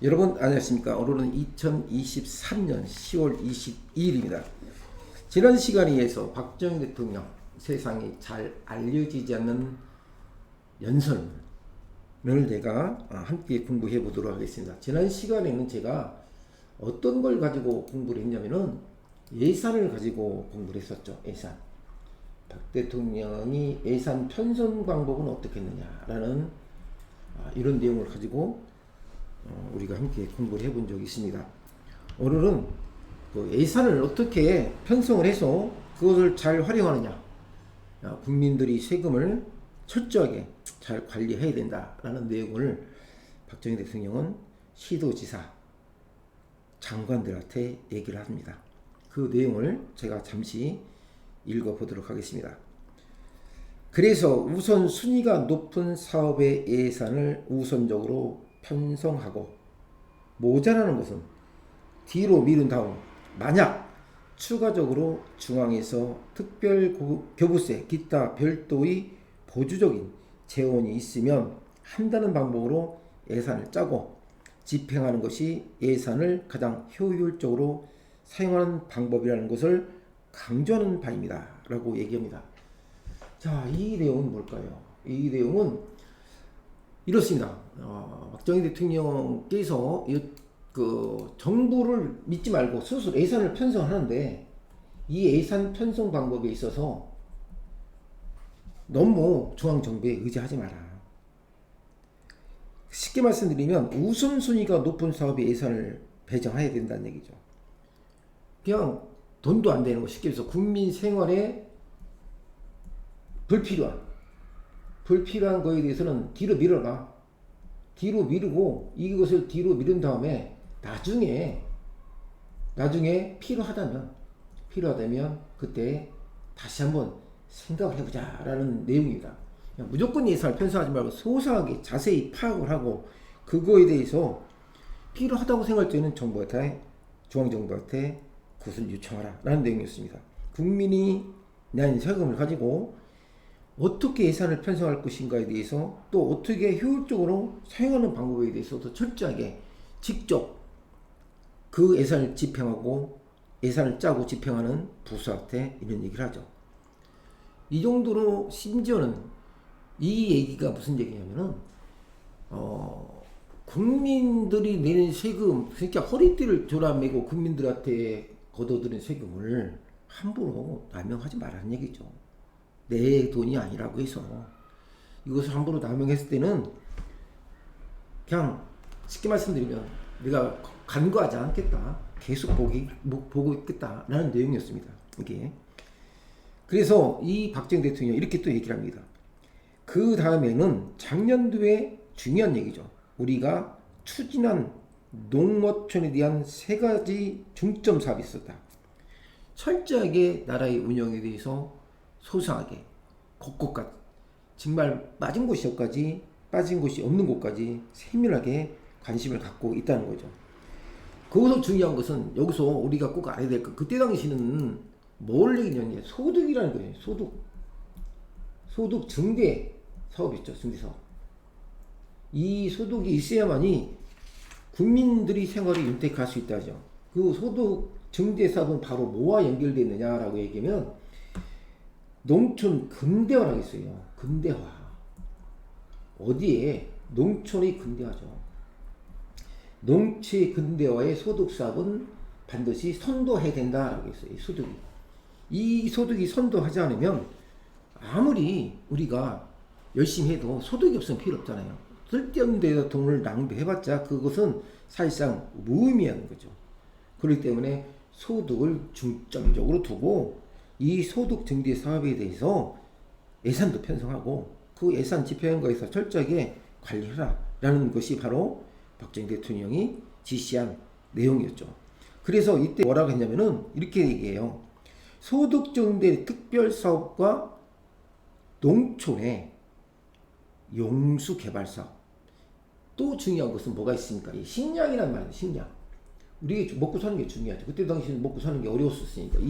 여러분 안녕하십니까. 오늘은 2023년 10월 22일입니다. 지난 시간에 박정희 대통령 세상에 잘 알려지지 않는 연설을 제가 함께 공부해 보도록 하겠습니다. 지난 시간에는 제가 어떤 걸 가지고 공부를 했냐면은 예산을 가지고 공부를 했었죠. 예산. 박 대통령이 예산 편성 방법은 어떻게 했느냐라는 이런 내용을 가지고 우리가 함께 공부를 해본 적이 있습니다. 오늘은 그 예산을 어떻게 편성을 해서 그것을 잘 활용하느냐, 국민들이 세금을 철저하게 잘 관리해야 된다라는 내용을 박정희 대통령은 시도지사, 장관들한테 얘기를 합니다. 그 내용을 제가 잠시 읽어보도록 하겠습니다. 그래서 우선 순위가 높은 사업의 예산을 우선적으로 편성하고 모자라는 것은 뒤로 미룬 다음 만약 추가적으로 중앙에서 특별 교부세 기타 별도의 보조적인 재원이 있으면 한다는 방법으로 예산을 짜고 집행하는 것이 예산을 가장 효율적으로 사용하는 방법이라는 것을 강조하는 바입니다 라고 얘기합니다. 자, 이 내용은 뭘까요? 이 내용은 이렇습니다. 박정희 대통령께서 그 정부를 믿지 말고 스스로 예산을 편성하는데 이 예산 편성 방법에 있어서 너무 중앙정부에 의지하지 마라. 쉽게 말씀드리면 우선순위가 높은 사업에 예산을 배정해야 된다는 얘기죠. 그냥 돈도 안 되는 거, 쉽게 해서 국민 생활에 불필요한 거에 대해서는 뒤로 밀어라. 뒤로 미루고 이것을 뒤로 미룬 다음에 나중에 필요하다면 그때 다시 한번 생각을 해보자라는 내용입니다. 무조건 예산을 편성하지 말고 소소하게 자세히 파악을 하고 그거에 대해서 필요하다고 생각할 때는 중앙정부한테 그것을 요청하라 라는 내용이었습니다. 국민이 낸 세금을 가지고 어떻게 예산을 편성할 것인가에 대해서 또 어떻게 효율적으로 사용하는 방법에 대해서도 철저하게 직접 그 예산을 집행하고 예산을 짜고 집행하는 부서한테 이런 얘기를 하죠. 이 정도로 심지어는 이 얘기가 무슨 얘기냐면은 국민들이 내는 세금, 그러니까 허리띠를 졸아매고 국민들한테 걷어들인 세금을 함부로 남용하지 말라는 얘기죠. 내 돈이 아니라고 해서 이것을 함부로 남용했을 때는 그냥 쉽게 말씀드리면 내가 간과하지 않겠다, 계속 보고 있겠다 라는 내용이었습니다. 이게 그래서 이 박정희 대통령이 이렇게 또 얘기를 합니다. 그 다음에는 작년도에 중요한 얘기죠. 우리가 추진한 농어촌에 대한 3가지 중점 사업이 있었다. 철저하게 나라의 운영에 대해서 소상하게 곳곳까지 정말 빠진 곳이 없는 곳까지 세밀하게 관심을 갖고 있다는 거죠. 거기서 중요한 것은 여기서 우리가 꼭 알아야 될 것, 그때 당시는 뭘 얘기냐면 소득이라는 거예요. 소득 증대 사업 있죠. 증대 사업. 이 소득이 있어야만이 국민들이 생활을 윤택할 수 있다죠. 그 소득 증대 사업은 바로 뭐와 연결되어 있느냐라고 얘기하면 농촌 근대화라고 있어요. 근대화. 어디에? 농촌이 근대화죠. 농촌 근대화의 소득 사업은 반드시 선도해야 된다라고 했어요. 이 소득이 선도하지 않으면 아무리 우리가 열심히 해도 소득이 없으면 필요 없잖아요. 쓸데없는 데다 돈을 낭비해봤자 그것은 사실상 무의미한 거죠. 그렇기 때문에 소득을 중점적으로 두고 이 소득 증대 사업에 대해서 예산도 편성하고 그 예산 집행한 거에서 철저하게 관리해라 라는 것이 바로 박정희 대통령이 지시한 내용이었죠. 그래서 이때 뭐라고 했냐면은 이렇게 얘기해요. 소득 증대 특별 사업과 농촌의 용수 개발 사업. 또 중요한 것은 뭐가 있습니까? 이 식량이란 말이에요. 식량. 우리 먹고 사는 게 중요하죠. 그때 당시에는 먹고 사는 게 어려웠었으니까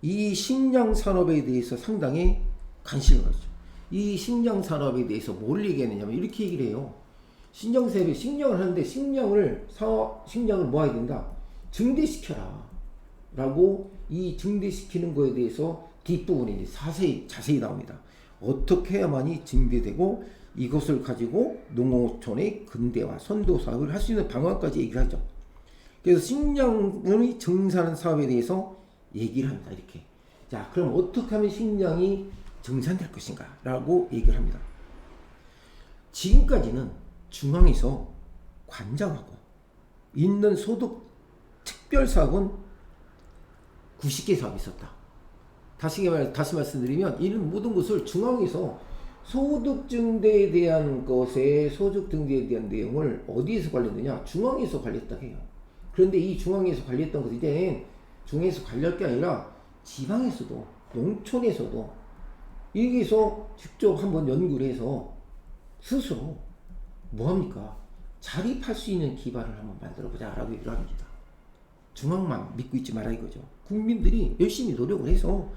이 식량 산업에 대해서 상당히 관심을 가지죠. 이 식량 산업에 대해서 뭘 얘기했느냐면 이렇게 얘기를 해요. 신정사업에 식량을 하는데 식량을 모아야 된다. 증대시켜라. 라고 이 증대시키는 거에 대해서 뒷부분이 자세히 나옵니다. 어떻게 해야만이 증대되고 이것을 가지고 농어촌의 근대화, 선도 사업을 할 수 있는 방안까지 얘기를 하죠. 그래서 식량의 증산 사업에 대해서 얘기를 합니다. 이렇게. 자, 그럼 어떻게 하면 식량이 증산될 것인가? 라고 얘기를 합니다. 지금까지는 중앙에서 관장하고 있는 소득 특별 사업은 90개 사업이 있었다. 다시 말씀드리면 이런 모든 것을 중앙에서 소득 증대에 대한 소득 증대에 대한 내용을 어디에서 관리했느냐? 중앙에서 관리했다 해요. 그런데 이 중앙에서 관리했던 것이 이제 중앙에서 관리할 게 아니라 지방에서도, 농촌에서도 여기서 직접 한번 연구를 해서 스스로 뭐합니까? 자립할 수 있는 기반을 한번 만들어보자 라고 얘기를 합니다. 중앙만 믿고 있지 마라 이거죠. 국민들이 열심히 노력을 해서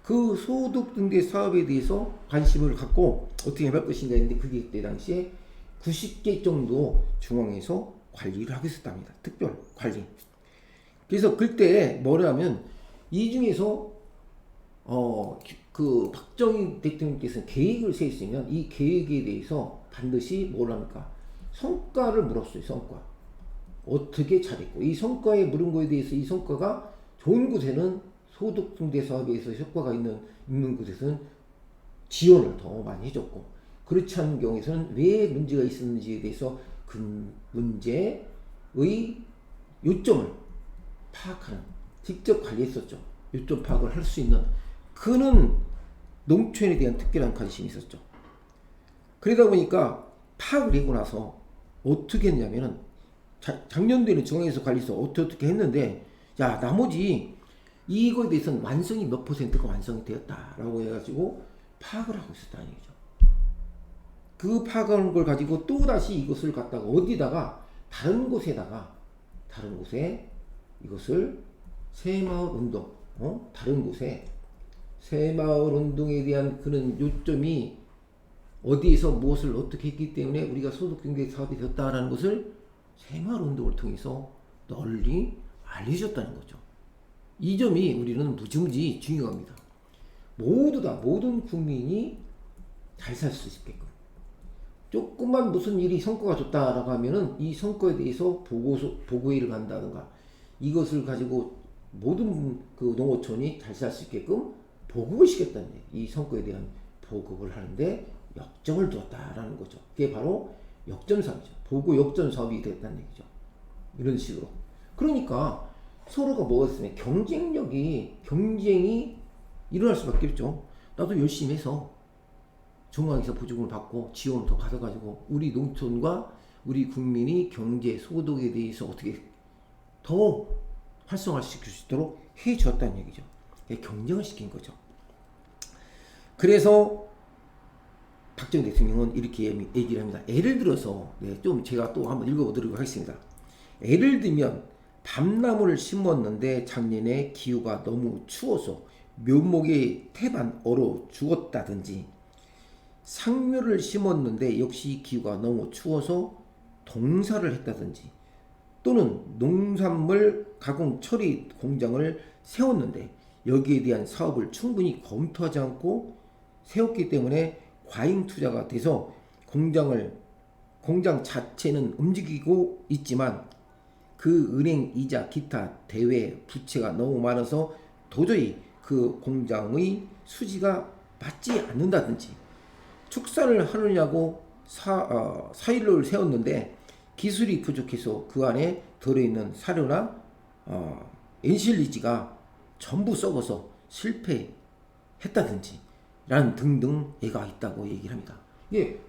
그 소득 증대 사업에 대해서 관심을 갖고 어떻게 해볼 것인가 했는데 그게 그때 당시에 90개 정도 중앙에서 관리를 하고 있었답니다. 특별 관리. 그래서 그때 뭐라면 이 중에서 그 박정희 대통령께서는 계획을 세웠으면 이 계획에 대해서 반드시 뭘 합니까? 성과를 물었어요. 성과. 어떻게 잘했고 이 성과에 물은 거에 대해서 이 성과가 좋은 곳에는 소득 증대 사업에서 효과가 있는 곳에서는 지원을 더 많이 해줬고 그렇지 않은 경우에서는 왜 문제가 있었는지에 대해서 그 문제의 요점을 파악하는 직접 관리했었죠. 요점 파악을 할 수 있는 그는 농촌에 대한 특별한 관심이 있었죠. 그러다 보니까 파악을 하고 나서 어떻게 했냐면은 작년도에는 중앙에서 관리해서 어떻게 했는데 야 나머지 이거에 대해서는 완성이 몇 퍼센트가 완성이 되었다라고 해가지고 파악을 하고 있었다는 얘기죠. 그 파악한 걸 가지고 또 다시 이것을 갖다가 어디다가 다른 곳에 이것을 새마을 운동, 다른 곳에 새마을 운동에 대한 그런 요점이 어디에서 무엇을 어떻게 했기 때문에 우리가 소득증대 사업이 되었다라는 것을 새마을 운동을 통해서 널리 알려줬다는 거죠. 이 점이 우리는 무지무지 중요합니다. 모든 국민이 잘 살 수 있게끔. 조금만 무슨 일이 성과가 좋다라고 하면은 이 성과에 대해서 보고회를 한다든가 이것을 가지고 모든 그 농어촌이 잘 살 수 있게끔 보급을 시켰다는 얘기. 이 성과에 대한 보급을 하는데 역점을 두었다라는 거죠. 그게 바로 역점 사업이죠. 보고 역점 사업이 됐다는 얘기죠. 이런 식으로. 그러니까 서로가 뭐가 있으면 경쟁이 일어날 수밖에 없죠. 나도 열심히 해서 중앙에서 보조금을 받고 지원을 더 받아가지고 우리 농촌과 우리 국민이 경제 소득에 대해서 어떻게 더 활성화시킬 수 있도록 해주었다는 얘기죠. 경쟁을 시킨 거죠. 그래서 박정희 대통령은 이렇게 얘기를 합니다. 예를 들어서 좀 제가 또 한번 읽어보도록 하겠습니다. 예를 들면 밤나무를 심었는데 작년에 기후가 너무 추워서 묘목이 태반 얼어 죽었다든지 상묘를 심었는데 역시 기후가 너무 추워서 동사를 했다든지 또는 농산물 가공 처리 공장을 세웠는데 여기에 대한 사업을 충분히 검토하지 않고 세웠기 때문에 과잉 투자가 돼서 공장 자체는 움직이고 있지만 그 은행 이자 기타 대외 부채가 너무 많아서 도저히 그 공장의 수지가 맞지 않는다든지 축사를 하느냐고 사일로를 세웠는데 기술이 부족해서 그 안에 들어있는 사료나 엔실리지가 전부 썩어서 실패했다든지 라는 등등 예가 있다고 얘기를 합니다. 이게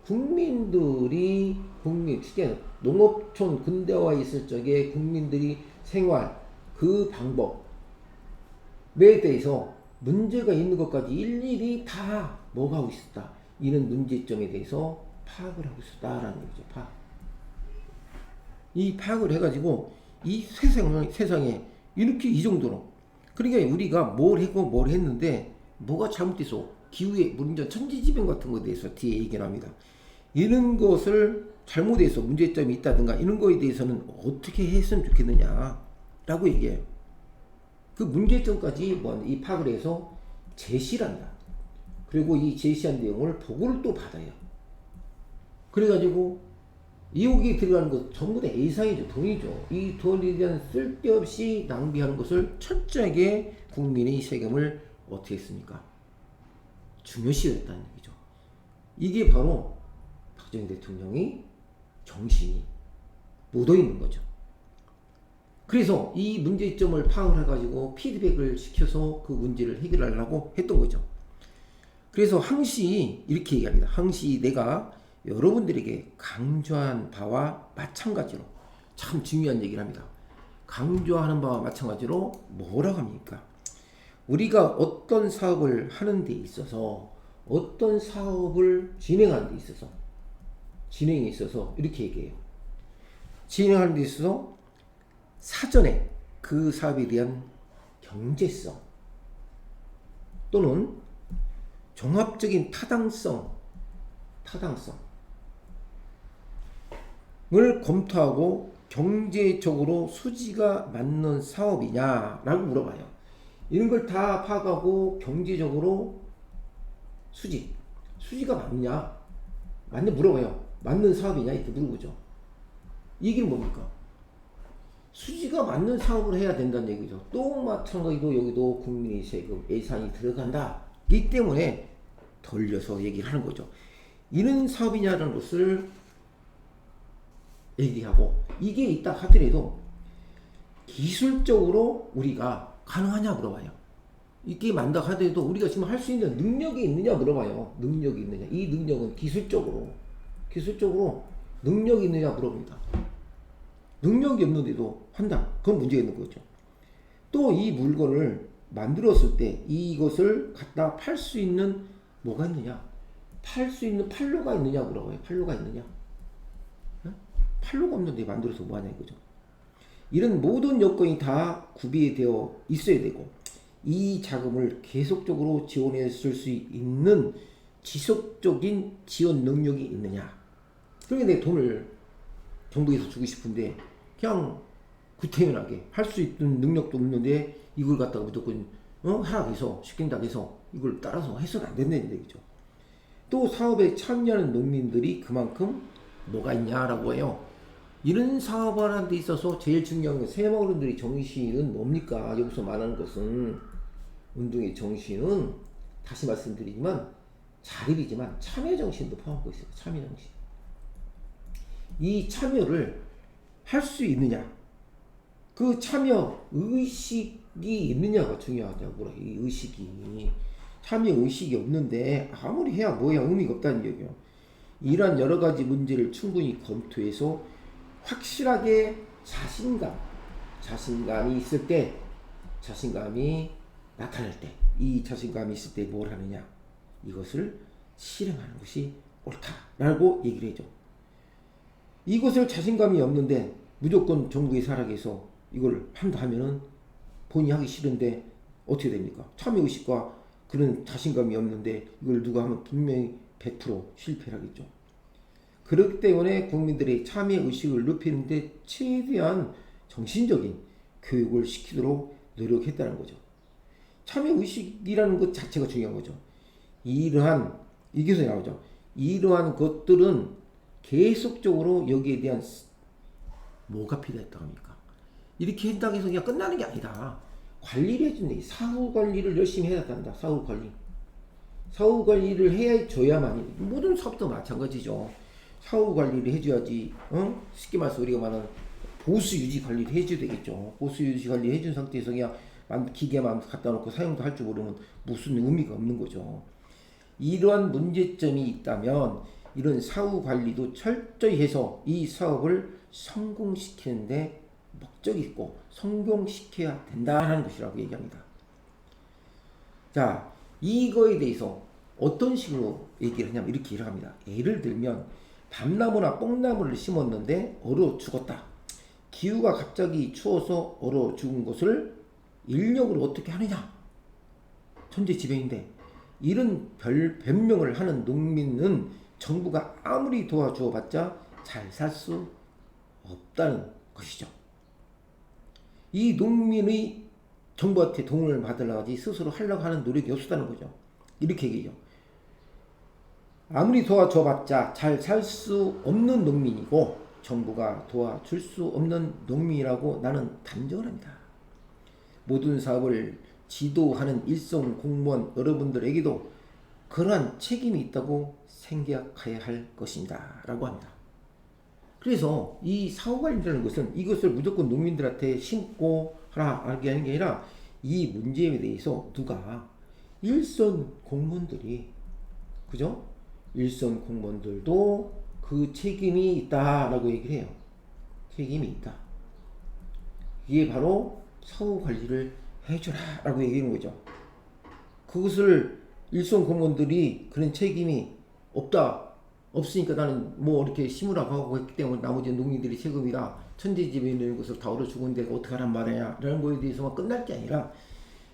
특히 농업촌 근대화에 있을 적에 국민들이 생활 그 방법에 대해서 문제가 있는 것까지 일일이 다 뭐가 하고 있었다. 이런 문제점에 대해서 파악을 하고 있었다라는 얘기죠. 이 파악을 해가지고 이 세상에 이렇게 이 정도로 그러니까 우리가 뭘 했고 뭘 했는데 뭐가 잘못돼서 기후에 물론 천지지변 같은 것에 대해서 뒤에 얘기를 합니다. 이런 것을 잘못해서 문제점이 있다든가 이런 거에 대해서는 어떻게 했으면 좋겠느냐라고 얘기해요. 그 문제점까지 이 파악을 해서 제시를 한다. 그리고 이 제시한 내용을 보고를 또 받아요. 그래가지고 여기에 들어가는 것 전부 다 예상이죠. 돈이죠. 이 돈에 대한 쓸데없이 낭비하는 것을 철저하게 국민의 세금을 어떻게 했습니까? 중요시했다는 얘기죠. 이게 바로 박정희 대통령의 정신이 묻어있는 거죠. 그래서 이 문제점을 파악을 해가지고 피드백을 시켜서 그 문제를 해결하려고 했던 거죠. 그래서 항시 이렇게 얘기합니다. 항시 내가 여러분들에게 강조한 바와 마찬가지로 참 중요한 얘기를 합니다. 강조하는 바와 마찬가지로 뭐라고 합니까? 우리가 어떤 사업을 하는 데 있어서 어떤 사업을 진행하는 데 있어서 진행에 있어서 이렇게 얘기해요. 진행하는 데 있어서 사전에 그 사업에 대한 경제성 또는 종합적인 타당성을 검토하고 경제적으로 수지가 맞는 사업이냐라고 물어봐요. 이런 걸 다 파악하고 경제적으로 수지가 맞느냐 물어봐요. 맞는 사업이냐 이렇게 물어보죠. 이게 뭡니까? 수지가 맞는 사업을 해야 된다는 얘기죠. 또 마찬가지로 여기도 국민의 세금 예산이 들어간다. 이 때문에 돌려서 얘기를 하는 거죠. 이런 사업이냐는 것을 얘기하고 이게 있다 하더라도 기술적으로 우리가 가능하냐 물어봐요. 이게 맞다 하더라도 우리가 지금 할 수 있는 능력이 있느냐 물어봐요. 능력이 있느냐. 이 능력은 기술적으로 능력이 있느냐 물어봅니다. 능력이 없는데도 한다. 그건 문제가 있는 거죠. 또 이 물건을 만들었을 때 이것을 갖다 팔 수 있는 뭐가 있느냐? 팔 수 있는 판로가 있느냐 물어봐요. 판로가 있느냐? 판로가 없는데 만들어서 뭐하냐 이거죠. 이런 모든 여건이 다 구비되어 있어야 되고 이 자금을 계속적으로 지원했을 수 있는 지속적인 지원 능력이 있느냐. 그러니까 내 돈을 정부에서 주고 싶은데 그냥 구태연하게 할 수 있는 능력도 없는데 이걸 갖다가 무조건 하락해서 시킨다고 해서 이걸 따라서 해서는 안 된다는 얘기죠. 또 사업에 참여하는 농민들이 그만큼 뭐가 있냐라고 해요. 이런 사업을 하는 데 있어서 제일 중요한 건 새마을운동의 정신은 뭡니까? 여기서 말하는 것은 운동의 정신은 다시 말씀드리지만 자립이지만 참여 정신도 포함하고 있어요. 참여 정신. 이 참여를 할 수 있느냐? 그 참여 의식이 있느냐가 중요하다고. 이 의식이. 참여 의식이 없는데 아무리 해야 뭐야 의미가 없다는 얘기예요. 이러한 여러 가지 문제를 충분히 검토해서 확실하게 자신감이 있을 때, 자신감이 나타날 때, 이 자신감이 있을 때 뭘 하느냐? 이것을 실행하는 것이 옳다라고 얘기를 해줘. 이것을 자신감이 없는데 무조건 정부의 사락에서 이걸 한다 하면은 본인이 하기 싫은데 어떻게 됩니까? 참여의식과 그런 자신감이 없는데 이걸 누가 하면 분명히 100% 실패를 하겠죠. 그렇기 때문에 국민들의 참여의식을 높이는데 최대한 정신적인 교육을 시키도록 노력했다는 거죠. 참여의식이라는 것 자체가 중요한 거죠. 이게서 나오죠. 이러한 것들은 계속적으로 여기에 대한 뭐가 필요했다고 합니까? 이렇게 한다고 해서 그냥 끝나는 게 아니다. 관리를 해준다. 사후 관리를 열심히 해야 한다. 사후 관리를 해줘야만이 모든 사업도 마찬가지죠. 사후 관리를 해줘야지. 쉽게 말해서 우리가 말하는 보수 유지 관리를 해줘야 되겠죠. 보수 유지 관리 해준 상태에서 그냥 기계만 갖다 놓고 사용도 할 줄 모르면 무슨 의미가 없는 거죠. 이러한 문제점이 있다면 이런 사후 관리도 철저히 해서 이 사업을 성공시키는데 목적이 있고 성공시켜야 된다는 것이라고 얘기합니다. 자, 이거에 대해서 어떤 식으로 얘기를 하냐면 이렇게 얘기를 합니다. 예를 들면 밤나무나 뽕나무를 심었는데 얼어 죽었다. 기후가 갑자기 추워서 얼어 죽은 것을 인력으로 어떻게 하느냐? 천재지변인데 이런 변명을 하는 농민은 정부가 아무리 도와주어봤자 잘 살 수 없다는 것이죠. 이 농민의 정부한테 돈을 받으려고 스스로 하려고 하는 노력이 없었다는 거죠. 이렇게 얘기죠. 아무리 도와줘봤자 잘 살 수 없는 농민이고 정부가 도와줄 수 없는 농민이라고 나는 단정을 합니다. 모든 사업을 지도하는 일선 공무원 여러분들에게도 그러한 책임이 있다고 생각해야 할 것입니다. 라고 합니다. 그래서 이 사후관리라는 것은 이것을 무조건 농민들한테 심고 하게 하는 게 아니라 이 문제에 대해서 누가 일선 공무원들이 그죠? 일선 공무원들도 그 책임이 있다라고 얘기를 해요. 책임이 있다. 이게 바로 사후관리를 해주라 라고 얘기하는 거죠. 그것을 일선 공무원들이 그런 책임이 없으니까 나는 뭐 이렇게 심으라고 하고 했기 때문에 나머지 농민들이 책임이라 천재집에 있는 것을 다 얼어 죽은데 어떻게 하란 말이야 라는 거에 대해서만 끝날 게 아니라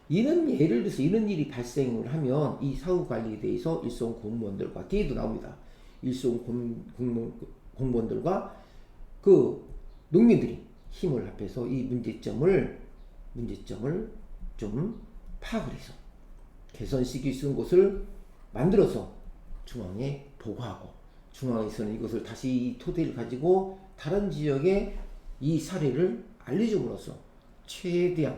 예를 들어서 이런 일이 발생을 하면 이 사후 관리에 대해서 일선 공무원들과 뒤에도 나옵니다. 일선 공무원들과 그 농민들이 힘을 합해서 이 문제점을 좀 파악을 해서 개선시킬 수 있는 곳을 만들어서 중앙에 보고하고 중앙에서는 이것을 다시 이 토대를 가지고 다른 지역에 이 사례를 알려줌으로써 최대한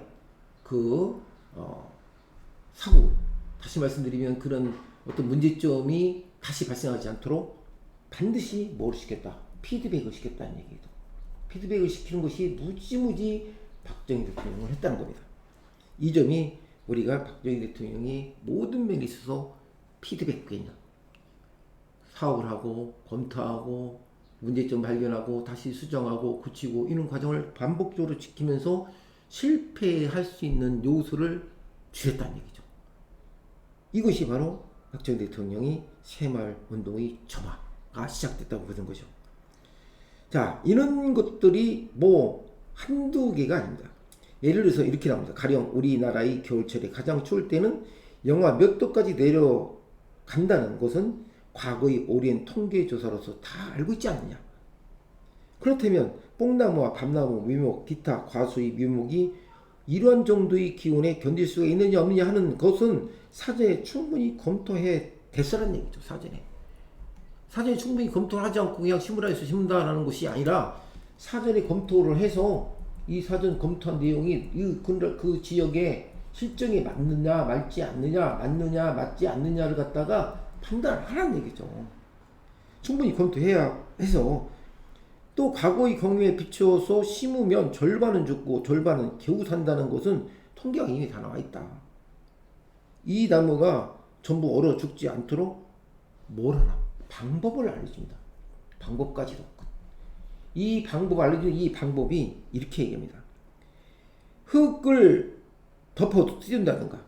사고, 다시 말씀드리면 그런 어떤 문제점이 다시 발생하지 않도록 반드시 뭐를 시켰다? 피드백을 시켰다는 얘기죠. 피드백을 시키는 것이 무지무지 박정희 대통령을 했다는 겁니다. 이 점이 우리가 박정희 대통령이 모든 면에 있어서 피드백이냐, 사업을 하고 검토하고 문제점 발견하고 다시 수정하고 고치고 이런 과정을 반복적으로 지키면서 실패할 수 있는 요소를 줄였다는 얘기죠. 이것이 바로 박정희 대통령이 새마을운동의 점화가 시작됐다고 보는 거죠. 자, 이런 것들이 뭐 한두 개가 아닙니다. 예를 들어서 이렇게 나옵니다. 가령 우리나라의 겨울철에 가장 추울 때는 영하 몇 도까지 내려간다는 것은 과거의 오랜 통계조사로서 다 알고 있지 않느냐. 그렇다면 뽕나무와 밤나무, 묘목, 기타 과수의 묘목이 이러한 정도의 기온에 견딜 수가 있느냐 없느냐 하는 것은 사전에 충분히 검토해 됐으라는 얘기죠. 사전에 충분히 검토를 하지 않고 그냥 심으라 해서 심는다라는 것이 아니라 사전에 검토를 해서 이 사전 검토한 내용이 그 지역의 실정에 맞느냐 맞지 않느냐 맞느냐 맞지 않느냐를 갖다가 판단을 하라는 얘기죠. 충분히 검토해야 해서 또 과거의 경험에 비추어서 심으면 절반은 죽고 절반은 겨우 산다는 것은 통계가 이미 다 나와 있다. 이 나무가 전부 얼어 죽지 않도록 뭘 하나? 방법을 알려줍니다. 방법까지도. 이 방법 알려주는 이 방법이 이렇게 얘기합니다. 흙을 덮어 씌운다든가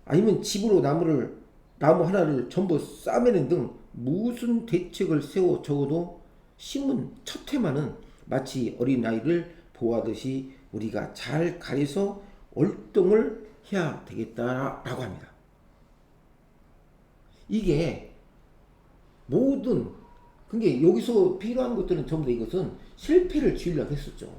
아니면 집으로 나무 하나를 전부 싸매는 등 무슨 대책을 세워 적어도 심은 첫 해만은 마치 어린아이를 보호하듯이 우리가 잘 가려서 월동을 해야 되겠다라고 합니다. 이게 모든 그게 여기서 필요한 것들은 전부 다 이것은 실패를 줄이려고 했었죠.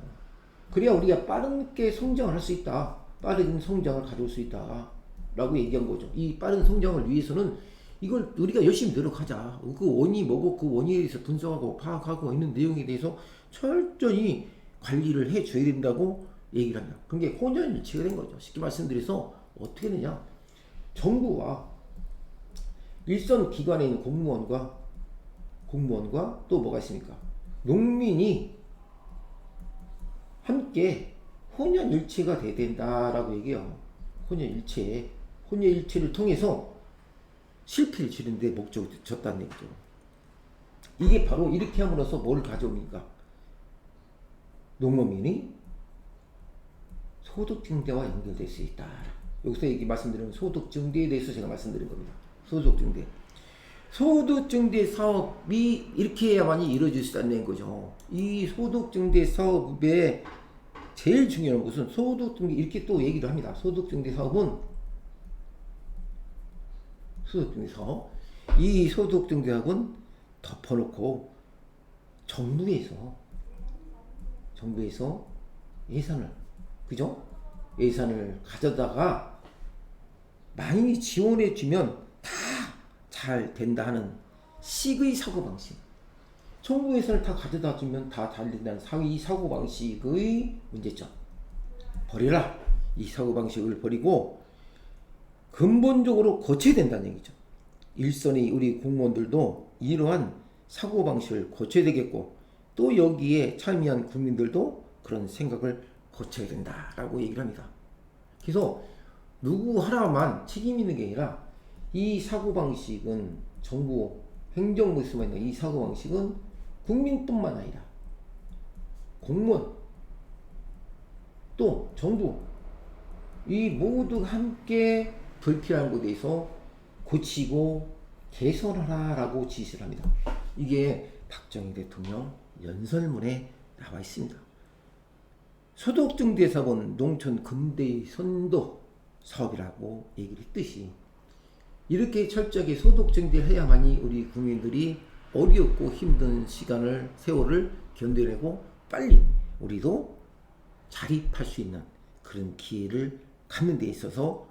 그래야 우리가 빠르게 성장을 할 수 있다. 빠른 성장을 가져올 수 있다. 라고 얘기한 거죠. 이 빠른 성장을 위해서는 이걸 우리가 열심히 노력하자. 그 원인이 뭐고 그 원인에 대해서 분석하고 파악하고 있는 내용에 대해서 철저히 관리를 해줘야 된다고 얘기를 합니다. 그게 혼연일체가 된 거죠. 쉽게 말씀드려서 어떻게 되냐. 정부와 일선 기관에 있는 공무원과 또 뭐가 있습니까? 농민이 함께 혼연일체가 돼야 된다라고 얘기해요. 혼연일체를 통해서 실패를 줄이는 데 목적을 줬다는 얘기죠. 이게 바로 이렇게 함으로써 뭘 가져옵니까? 농민이 소득 증대와 연결될 수 있다. 여기서 말씀드리는 소득 증대에 대해서 제가 말씀드린 겁니다. 소득 증대 사업이 이렇게 해야만이 이루어질 수 있다는 거죠. 이 소득 증대 사업의 제일 중요한 것은 소득 증대 이렇게 또 얘기를 합니다. 소득 증대 사업 이 소득 증대사업은 덮어놓고 정부에서 예산을, 그죠? 예산을 가져다가 많이 지원해 주면 다 잘 된다 하는 식의 사고방식. 정부 예산을 다 가져다 주면 다 잘 된다는 이 사고방식의 문제점. 버려라. 이 사고방식을 버리고 근본적으로 고쳐야 된다는 얘기죠. 일선의 우리 공무원들도 이러한 사고방식을 고쳐야 되겠고, 또 여기에 참여한 국민들도 그런 생각을 고쳐야 된다라고 얘기를 합니다. 그래서 누구 하나만 책임 있는 게 아니라 이 사고방식은 정부 행정부에서만 있는 이 사고방식은 국민뿐만 아니라 공무원 또 정부 이 모두가 함께 불필요한 것에 대해서 고치고 개선하라라고 지시를 합니다. 이게 박정희 대통령 연설문에 나와 있습니다. 소득증대사업은 농촌 근대의 선도 사업이라고 얘기를 했듯이 이렇게 철저하게 소득증대를 해야만이 우리 국민들이 어렵고 힘든 세월을 견뎌내고 빨리 우리도 자립할 수 있는 그런 기회를 갖는 데 있어서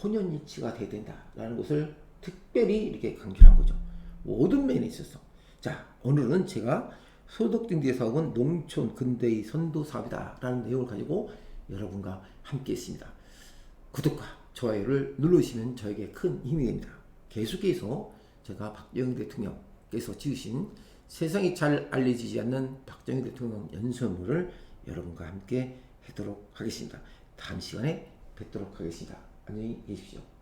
혼연일치가 돼야 된다라는 것을 특별히 이렇게 강조한 거죠. 모든 면에 있어서. 자, 오늘은 제가 소득증대 사업은 농촌 근대의 선도 사업이다라는 내용을 가지고 여러분과 함께 했습니다. 구독과 좋아요를 누르시면 저에게 큰 힘이 됩니다. 계속해서 제가 박정희 대통령께서 지으신 세상이 잘 알려지지 않는 박정희 대통령 연설문을 여러분과 함께 하도록 하겠습니다. 다음 시간에 뵙도록 하겠습니다. 안녕히 계십시오.